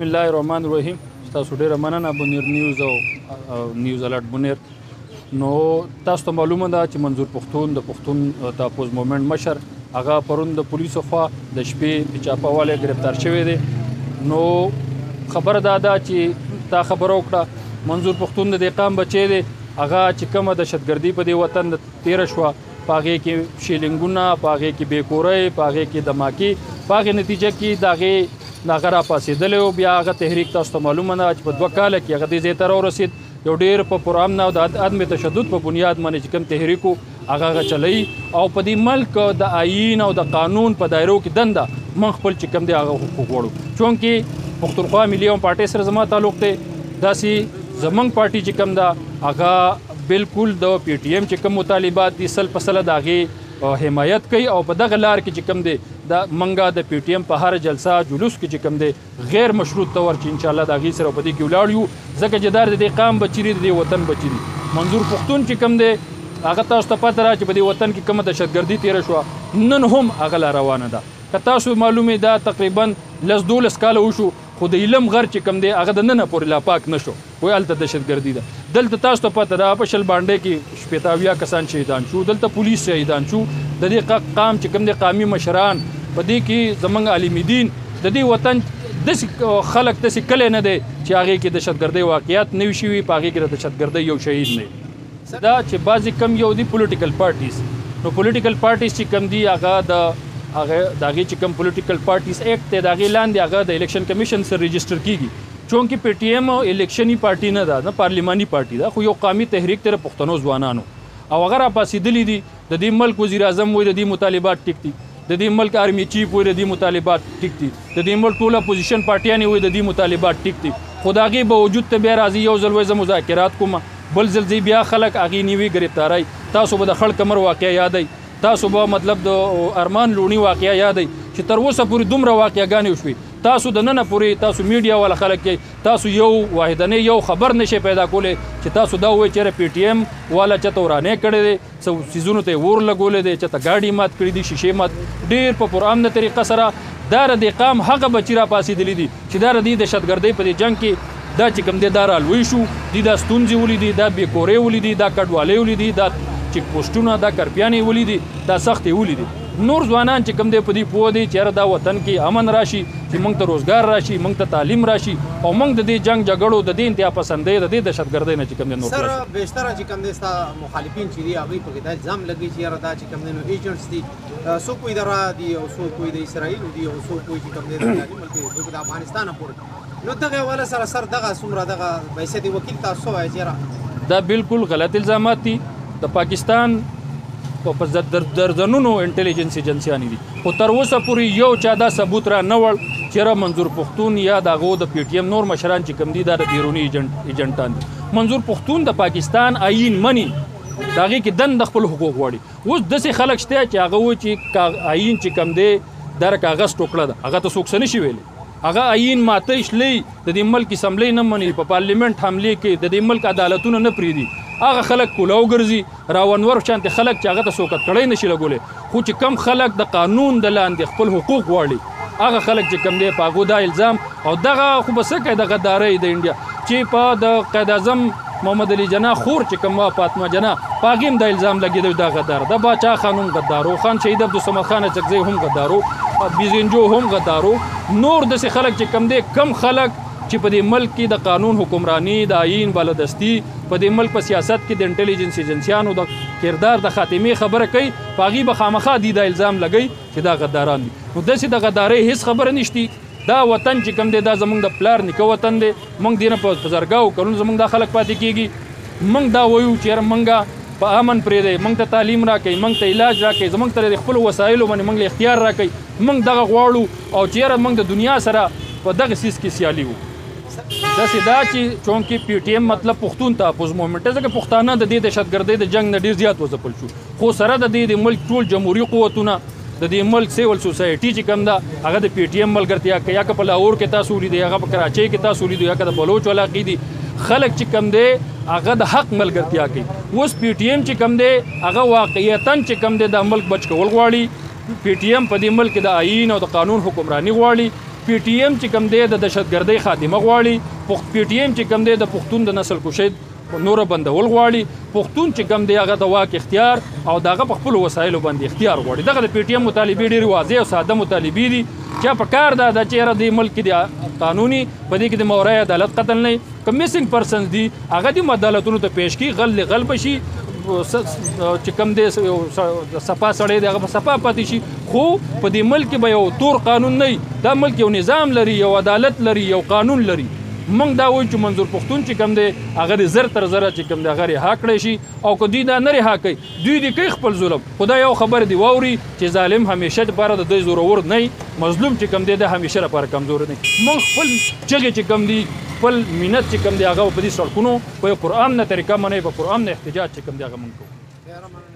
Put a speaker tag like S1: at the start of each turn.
S1: بسم الله الرحمن الرحیم. تاسو ډیره مننه بونیر نیوز او نیوز الرټ بونیر. نو تاسو ته معلومه ده چې منظور پښتون د پښتون تاپوز مومنټ مشر هغه پرون د پولیسو خوا د شپې په چاپاواله گرفتار شوی دی. نو خبره دا ده چې تا خبره وکړه منظور پښتون د قام بچی دی، هغه چې کومه دهشتګردي په دې وطن تیره شوه په هغې کې شیلینګونه، په هغې کې بېکورۍ، په هغې کې دماکې، په هغې نتیجه کې د هغې هغه راپاڅېدلی و. بیا هغه تحریک تاسو ته معلومه ده چې په 2 کاله کې هغه دې ځای ته راورسېد. یو ډېر په پرامن او د عدم تشدد په بنیاد باندې چې کوم تحریک و هغه چلوي او په دې ملک د آیین او د قانون په دایرو کې دنده من خپل چې کوم دی هغه حقوق غواړو. چونکې پښتونخوا ملي پارټۍ سره زما تعلق دی، داسې زمونږ پارټي چې کوم ده هغه بالکل د پی ټي ایم چې کوم مطالبات دي 100% د هغې حمایت کوي او په دغه لار کې چې کوم دی د منګه د پی ټي ایم په هر جلسه جلوس کې چې کوم دی غیر مشروط طور چې انشاءالله د هغې سره په دې کې ولاړ یو، ځکه چې دا د دې قام بچي دي، د دې وطن بچي دي. منظور پښتون چې کوم دی هغه تاسو ته پته را چې په دې وطن کې کومه دهشتګردي تېره شوه، نن هم هغه لا روانه ده. که تاسو معلومې ده تقریبا 10-12 کاله وشو، خو د علم غر چې کوم دی هغه د ننه پورې لا پاک نه شو، وایي هلته دهشتګردي ده. دلته تاسو ته پته ده په شل بانډۍ کې 80 کسان شهیدان شو، دلته پولیس شهیدان شو. د دې قام چې کوم دی قامي مشران په دې کې زمونږ عالم دین د دې وطن داسې خلک داسې کلی نه دی چې هغې کې دهشتګردۍ واقعیات نه وي شوي، په هغې کې د دهشتګردۍ یو شهید نه وي. دا چې بعضې کم یو دي پولیټیکل پارټیز، نو پولیټیکل پارټیز چې کم دي هغه د هغې چې کوم پولیټیکل پارټیز ایکټ دی د هغې لاندې هغه د الیکشن کمیشن سره رجسټر کیږي. چونکې پی ټي ایم الیکشني پارټي نه ده، نه پارلیماني پارټي ده، خو یو قامي تحریک دی د پښتنو ځوانانو او هغه راپاڅېدلي دي. د دې ملک وزیر اعظم وایي د دې مطالبات ټیک دي، د دې ملک آرمي چیف وایي د دې مطالبات ټیک دي، د دې ملک ټول اپوزیشن پارټیانې وایي د دې مطالبات ټیک دي. خو د هغې باوجود ته بیا راځي یو ځل وایي زه مذاکرات کوم، بل ځل ځي بیا خلک هغې نیوي ګرفتارۍ. تاسو به د خړ کمر واقعه یادئ، تاسو به مطلب د ارمان لونی واقعه یادئ چې تر اوسه پورې دومره واقعګانې وشوي. تاسو د ننه پورې تاسو میډیا والا خلک کې تاسو یو واحدنې یو خبر نشئ پیدا کولی چې تاسو دا ووایئ چېرې پی ټي ایم والا چېرته ورانې کړی دی، څه څیزونو ته یې اور لګولی دی، چېرته ګاډي مات کړي دي، شیشې مات. ډېر په پرامنه طریقه سره دا د دې قام هغه بچي راپاڅېدلي دي چې دا د دې دهشتګردۍ په دې جنګ کې دا چې کوم دی دا رالوی شو، دوی دا ستونزې ولیدي، دا بېکورۍ ولیدي، دا کډوالۍ ولیدي، دا چیک پوسټونه، دا کرپیانې ولیدي، دا سختې ولیدي. نور ځوانان چې کوم دی په دې پوه دی چې یاره دا وطن کې امن راشي، چې موږ ته روزګار راشي، موږ ته تعلیم راشي او موږ د دې جنګ جګړو د دې انتها پسندۍ د دې دهشتګردۍ نه چې کوم دی نور
S2: سر بیشتره چې کوم دی ستا مخالفین چې دي هغوی پکې دا الزام لګوي چې یاره دا چې کوم دی نو ایجنټس دي، څوک وایي د را دي او څوک وایي د اسرائیل دي او څوک وایي چې کوم دی د ملک د افغانستان پورې. نو دغه حواله سره سر دغه څومره دغه بحیثیت وکیل تاسو وایي چې یاره
S1: دا بالکل غلط الزامات دي. د پاکستان په درجنونو انټیلیجنس ایجنسیانې دي، خو تر اوسه پورې یو چا دا ثبوت را نه وړ چې یاره منظور پښتون یا د هغو د پی ټي ایم نور مشران چې کوم دي دا د بیروني ایجنټان دي. منظور پښتون د پاکستان آیین مني، د هغې کې دنده خپل حقوق غواړي. اوس داسې خلک شته چې هغه وایي چې آیین چې کوم دی دا د کاغذ ټوکړه ده، هغه ته څوک څه نشي ویلی. هغه آیین ماته شلی، د دې ملک اسمبلی نه مني، په پارلیمنټ حملې کې د دې ملک عدالتونه نه پرېږدي. هغه خلک کولاو ګرځي، راونور شانتې خلک چې هغه ته څوک کړی نشي لګولی. خو چې کم خلک د قانون د لاندې خپل حقوق غواړي هغه خلک چې کم دی په هغو دا الزام او دغه خو به څه کوي د غدارۍ د انډیا چې په د قائد اعظم محمد علي جناح خور چې کوم فاطمه جناح په هغې هم دا الزام لګېدی دا غدار د باچا خان هم غدارو، خان شهید عبدالصمد خان اڅکزی هم غدارو، بیزنجو هم غدارو. نور داسې خلک چې کم دی کم خلک چې په دې ملک کې د قانون حکمرانی، د آیین بالادستي، په دې ملک په سیاست کې د انټیلیجنس ایجنسیانو د کردار د خاتمې خبره کوي، په هغې به خامخا دي دا الزام لګوي چې دا غداران دي. نو داسې د غدارۍ هېڅ خبره نشتی. دا وطن چې کوم دی دا زمونږ د پلار نیکه وطن دی، موږ دې نه په زرګاو کلونو زمونږ دا خلک پاتې کېږي. موږ دا وایو چې یاره موږ په امن پرېږدئ، موږ ته تعلیم راکوئ، موږ ته علاج راکوئ، زموږ ته د خپلو وسایلو باندې موږ له اختیار راکوئ. موږ دغه غواړو او چې یاره موږ د دنیا سره په دغه څیز کې سیالي وو. داسې دا چې چونکې پی ټي ایم مطلب پښتون تحفظ مومنټ دی، ځکه پښتانه د دې دهشتګردۍ د جنګ نه ډېر زیات وځپل شو. خو سره د دې د ملک ټول جمهوري قوتونه، د دې ملک سیول سوسایټي چې کوم ده هغه د پی ټي ایم ملګرتیا کوي، یا که په لاهور کې تاسو ولیدئ، هغه په کراچۍ کې تاسو ولیدئ، یا که د بلوچ علاقې دي خلک چې کوم دی هغه د حق ملګرتیا کوي. اوس پی ټي ایم چې کوم دی هغه واقعیتاً چې کوم دی د ملک بچ کول غواړي. پی ټي ایم په دې ملک د آیین او د قانون حکمرانی غواړي. پی ټی ایم چې کوم دی د دهشتګردۍ خاتمه غواړي پی ټی ایم چې کوم دی د پښتون د نسل کشۍ نور بندول غواړي پښتون چې کوم دی هغه د واک اختیار او دغه په خپل وسایلو باندې اختیار غواړي دغه د پی ټی ایم مطالبې ډېرې واضح او ساده مطالبې دي چې په کار دا د چیرې د ملک د قانوني په دې کې د مورای عدالت قتل نه کوم میسنګ پرسنز دي هغه د عدالتونو ته پیش کی غلب شي چې کوم دی صفا سړی دی هغه په صفا پاتې شي خو په دې ملک به یو تور قانون نه دا ملک یو نظام لري یو عدالت لري یو قانون لري موږ دا وایو چې منظور پښتون چې کوم دی هغه د زر تر زره چې کوم دی هغه رها کړی شي او که دوی دا نه رها کوي دوی دې کوي خپل ظلم خدا یو خبر دی واوري چې ظالم همیشه دپاره د دوی زورور نه مظلوم چې کوم دی د همیشه لپاره کمزور نه موږ خپل چغې چې کوم دی خپل مینت چې کوم دی هغه په دې سړکونو په قرآن نه طریقه منئ په قرآن نه احتجاج چې کوم دی هغه موږ کوو